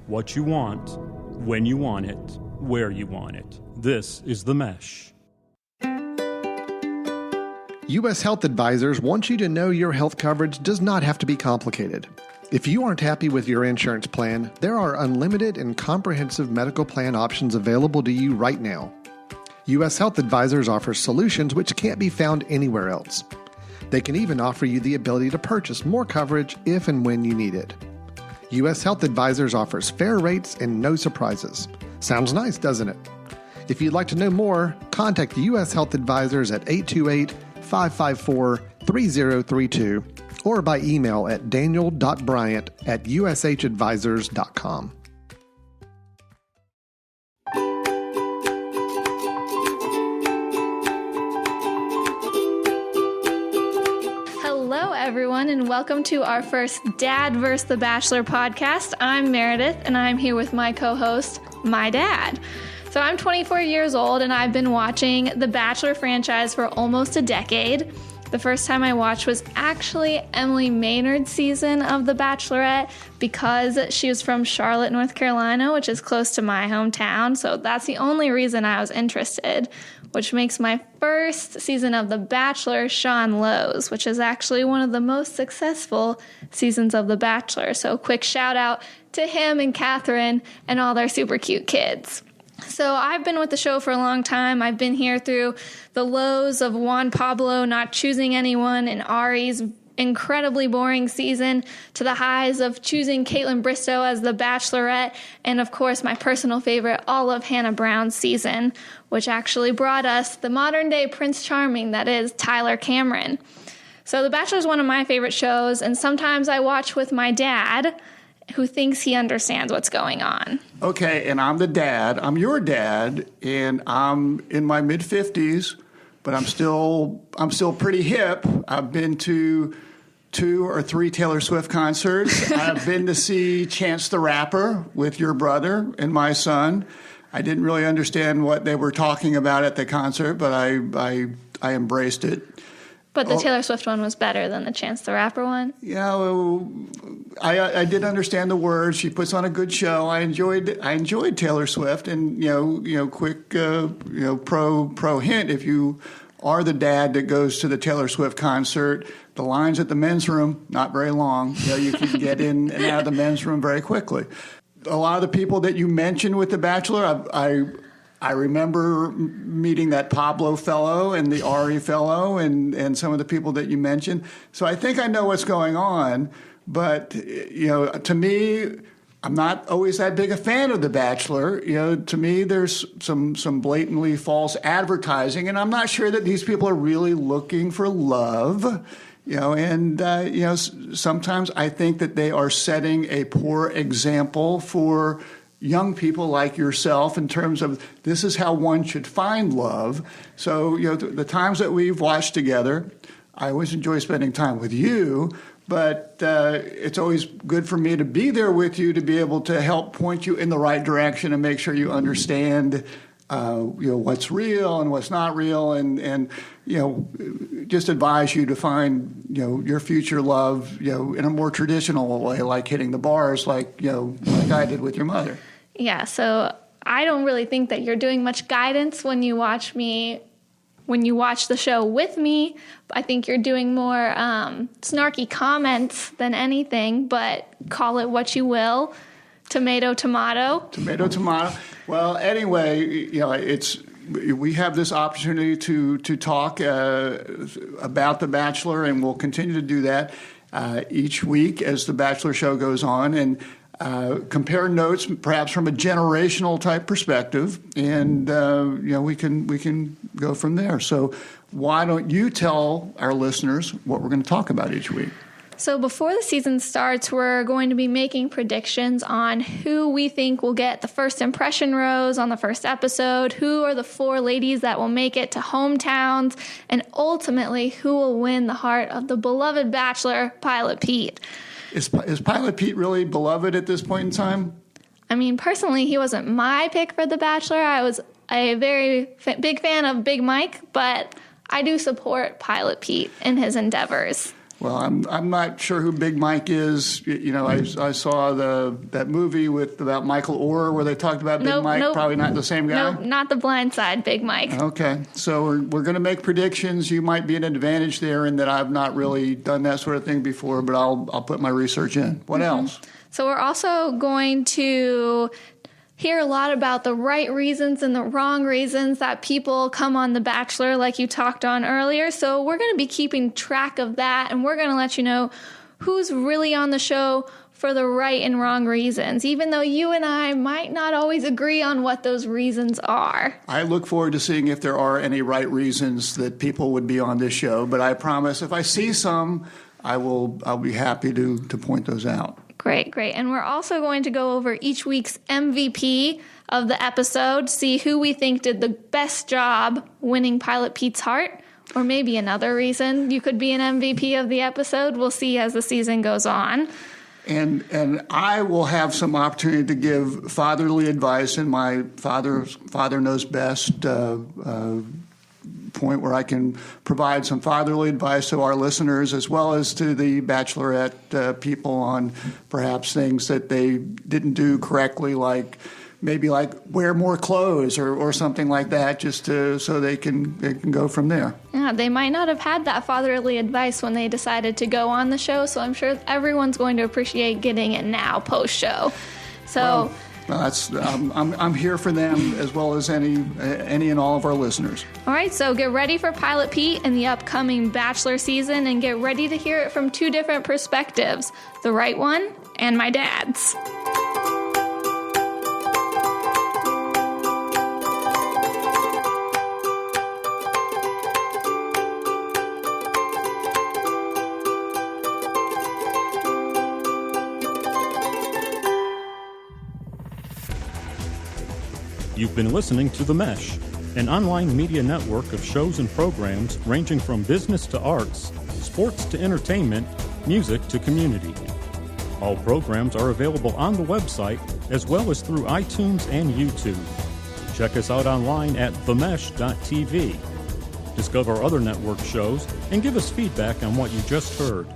what you want, when you want it, where you want it. This is The Mesh. U.S. Health Advisors want you to know your health coverage does not have to be complicated. If you aren't happy with your insurance plan, there are unlimited and comprehensive medical plan options available to you right now. U.S. Health Advisors offers solutions which can't be found anywhere else. They can even offer you the ability to purchase more coverage if and when you need it. U.S. Health Advisors offers fair rates and no surprises. Sounds nice, doesn't it? If you'd like to know more, contact U.S. Health Advisors at 828-554-3032 or by email at daniel.bryant@ushadvisors.com. Hello, everyone, and welcome to our first Dad vs. The Bachelor podcast. I'm Meredith, and I'm here with my co-host, my dad. So I'm 24 years old, and I've been watching the Bachelor franchise for almost a decade. The first time I watched was actually Emily Maynard's season of The Bachelorette because she was from Charlotte, North Carolina, which is close to my hometown. So that's the only reason I was interested, which makes my first season of The Bachelor Sean Lowe's, which is actually one of the most successful seasons of The Bachelor. So quick shout out to him and Catherine and all their super cute kids. So I've been with the show for a long time. I've been here through the lows of Juan Pablo not choosing anyone and Ari's incredibly boring season to the highs of choosing Caitlin Bristow as the Bachelorette and, of course, my personal favorite, all of Hannah Brown's season, which actually brought us the modern-day Prince Charming that is Tyler Cameron. So The Bachelor is one of my favorite shows, and sometimes I watch with my dad, who thinks he understands what's going on. Okay, and I'm the dad. I'm your dad, and I'm in my mid-50s, but I'm still pretty hip. I've been to 2 or 3 Taylor Swift concerts. I've been to see Chance the Rapper with your brother and my son. I didn't really understand what they were talking about at the concert, but I embraced it. But the Taylor Swift one was better than the Chance the Rapper one? Yeah, well, I did understand the words. She puts on a good show. I enjoyed Taylor Swift, and quick pro hint: if you are the dad that goes to the Taylor Swift concert, the lines at the men's room not very long. You can get in and out of the men's room very quickly. A lot of the people that you mentioned with The Bachelor, I remember meeting that Pablo fellow and the Ari fellow and some of the people that you mentioned. So I think I know what's going on. But, to me, I'm not always that big a fan of The Bachelor. To me, there's some blatantly false advertising. And I'm not sure that these people are really looking for love. Sometimes I think that they are setting a poor example for young people like yourself in terms of this is how one should find love. So, the times that we've watched together, I always enjoy spending time with you, but it's always good for me to be there with you to be able to help point you in the right direction and make sure you understand what's real and what's not real and just advise you to find, your future love, in a more traditional way, like hitting the bars, like I did with your mother. Yeah, so I don't really think that you're doing much guidance when you watch the show with me. I think you're doing more snarky comments than anything, but call it what you will. Tomato, tomato. Tomato, tomato. Well, anyway, we have this opportunity to talk about The Bachelor, and we'll continue to do that each week as The Bachelor show goes on, and compare notes, perhaps from a generational type perspective, and we can go from there. So, why don't you tell our listeners what we're going to talk about each week? So before the season starts, we're going to be making predictions on who we think will get the first impression rose on the first episode, who are the 4 ladies that will make it to hometowns, and ultimately who will win the heart of the beloved Bachelor, Pilot Pete. Is Pilot Pete really beloved at this point in time? I mean, personally, he wasn't my pick for The Bachelor. I was a very big fan of Big Mike, but I do support Pilot Pete in his endeavors. Well, I'm not sure who Big Mike is. You know, I saw that movie about Michael Orr where they talked about Big Mike. Nope. Probably not the same guy. Nope, not The Blind Side, Big Mike. Okay, so we're going to make predictions. You might be at an advantage there in that I've not really done that sort of thing before, but I'll put my research in. What else? So we're also going to hear a lot about the right reasons and the wrong reasons that people come on The Bachelor, like you talked on earlier. So we're going to be keeping track of that, and we're going to let you know who's really on the show for the right and wrong reasons, even though you and I might not always agree on what those reasons are. I look forward to seeing if there are any right reasons that people would be on this show, but I promise if I see some, I'll be happy to point those out. Great. And we're also going to go over each week's MVP of the episode, see who we think did the best job winning Pilot Pete's heart, or maybe another reason you could be an MVP of the episode. We'll see as the season goes on. And I will have some opportunity to give fatherly advice in my father knows best point where I can provide some fatherly advice to our listeners as well as to the Bachelorette people on perhaps things that they didn't do correctly, like wear more clothes or something like that, just so they can go from there. Yeah, they might not have had that fatherly advice when they decided to go on the show, so I'm sure everyone's going to appreciate getting it now post-show. So. Well, I'm here for them as well as any and all of our listeners. All right, so get ready for Pilot Pete and the upcoming Bachelor season, and get ready to hear it from two different perspectives, the right one and my dad's. You've been listening to The Mesh, an online media network of shows and programs ranging from business to arts, sports to entertainment, music to community. All programs are available on the website as well as through iTunes and YouTube. Check us out online at themesh.tv. Discover other network shows and give us feedback on what you just heard.